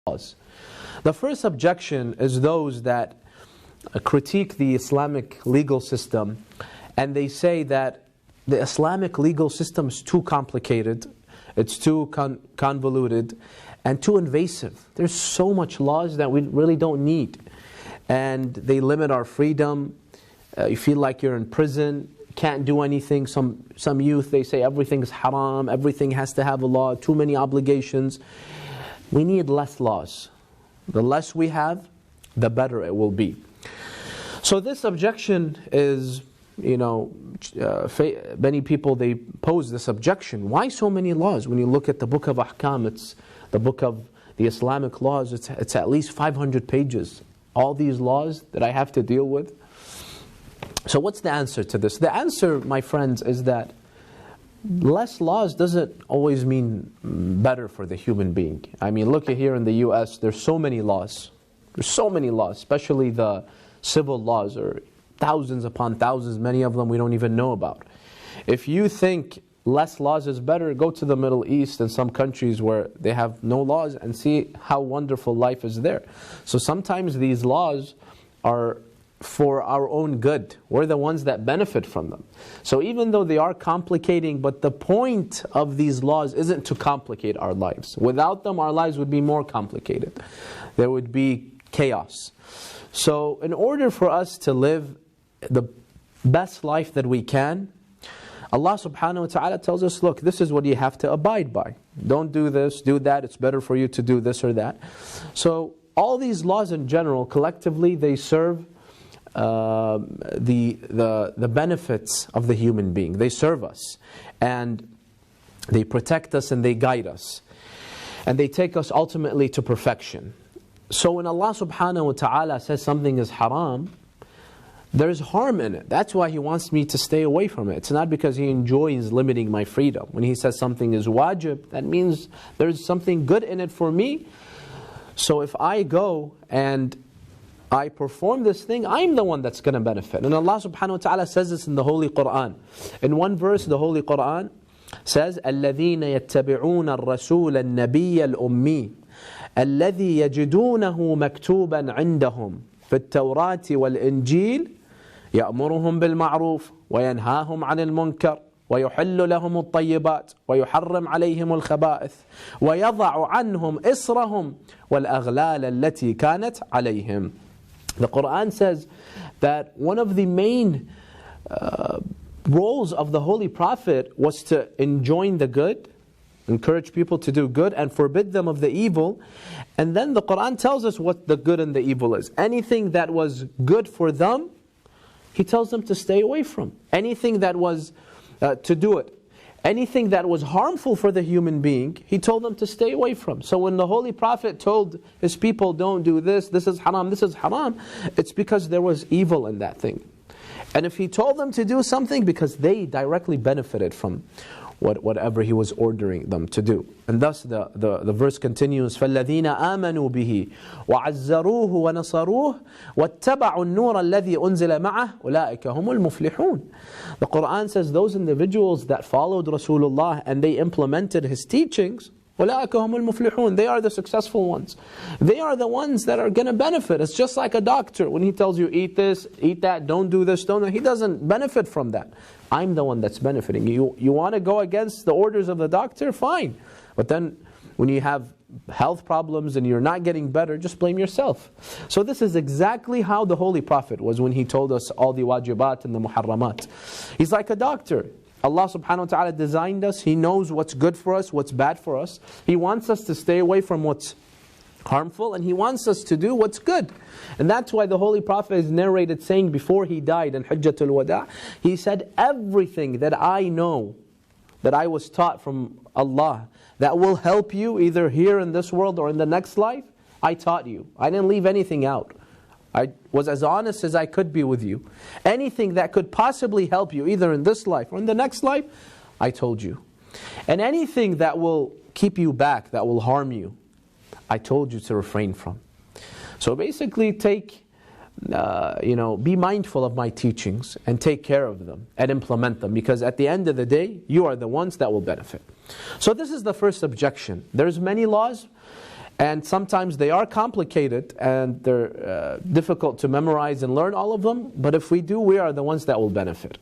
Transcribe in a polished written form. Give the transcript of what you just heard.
laws. The first objection is those that critique the Islamic legal system, and they say that the Islamic legal system is too complicated, it's too convoluted, and too invasive. There's so much laws that we really don't need. And they limit our freedom. You feel like you're in prison, can't do anything. Some youth, they say everything is haram, everything has to have a law, too many obligations. We need less laws. The less we have, the better it will be. So this objection is, many people, they pose this objection. Why so many laws? When you look at the book of Ahkam, it's the book of the Islamic laws, it's at least 500 pages. All these laws that I have to deal with. So what's the answer to this? The answer, my friends, is that less laws doesn't always mean better for the human being. I mean, look here in the US, there's so many laws. There's so many laws, especially the civil laws, or thousands upon thousands, many of them we don't even know about. If you think less laws is better, go to the Middle East and some countries where they have no laws and see how wonderful life is there. So sometimes these laws are for our own good. We're the ones that benefit from them. So even though they are complicating, but the point of these laws isn't to complicate our lives. Without them, our lives would be more complicated. There would be chaos. So in order for us to live the best life that we can, Allah subhanahu wa ta'ala tells us, look, this is what you have to abide by. Don't do this, do that, it's better for you to do this or that. So all these laws in general, collectively, they serve the benefits of the human being. They serve us, and they protect us, and they guide us, and they take us ultimately to perfection. So when Allah subhanahu wa ta'ala says something is haram, there's harm in it. That's why He wants me to stay away from it. It's not because He enjoys limiting my freedom. When He says something is wajib, that means there's something good in it for me. So if I go and I perform this thing, I'm the one that's going to benefit. And Allah subhanahu wa ta'ala says this in the Holy Quran. In one verse, the Holy Quran says, الَّذِينَ يَتَّبِعُونَ الرَّسُولَ النَّبِيَّ الْأُمِّيِّ الَّذِي يَجِدُونَهُ مَكْتُوبًا عِنْدَهُمْ فِي التَّوْرَاةِ وَالْإِنْجِيلِ يأمرهم بالمعروف وينهاهم عن المنكر ويحل لهم الطيبات ويحرم عليهم الخبائث ويضع عنهم إصرهم والأغلال التي كانت عليهم. The Quran says that one of the main roles of the Holy Prophet was to enjoin the good, encourage people to do good, and forbid them of the evil. And then the Quran tells us what the good and the evil is. Anything that was good for them, He tells them to stay away from. Anything that was to do it. Anything that was harmful for the human being, He told them to stay away from. So when the Holy Prophet told his people, don't do this, this is haram, it's because there was evil in that thing. And if He told them to do something, because they directly benefited from whatever He was ordering them to do. And thus the verse continues, فَالَّذِينَ آمَنُوا بِهِ وَعَزَّرُوهُ وَنَصَرُوهُ وَاتَّبَعُوا النُّورَ الَّذِي أُنزِلَ مَعَهُ أُولَٰئِكَ هُمُ الْمُفْلِحُونَ. The Quran says those individuals that followed Rasulullah and they implemented his teachings, أُولَٰئِكَ هُمُ الْمُفْلِحُونَ, they are the successful ones. They are the ones that are going to benefit. It's just like a doctor. When he tells you, eat this, eat that, don't do this, don't do that, he doesn't benefit from that. I'm the one that's benefiting. You want to go against the orders of the doctor? Fine. But then when you have health problems and you're not getting better, just blame yourself. So this is exactly how the Holy Prophet was when he told us all the wajibat and the muharramat. He's like a doctor. Allah subhanahu wa ta'ala designed us. He knows what's good for us, what's bad for us. He wants us to stay away from what's harmful, and He wants us to do what's good. And that's why the Holy Prophet is narrated saying before he died in Hujjatul Wada, he said, everything that I know, that I was taught from Allah, that will help you either here in this world or in the next life, I taught you. I didn't leave anything out. I was as honest as I could be with you. Anything that could possibly help you either in this life or in the next life, I told you. And anything that will keep you back, that will harm you, I told you to refrain from. So basically be mindful of my teachings and take care of them and implement them, because at the end of the day, you are the ones that will benefit. So this is the first objection. There's many laws, And sometimes they are complicated and they're difficult to memorize and learn all of them, but if we do, we are the ones that will benefit.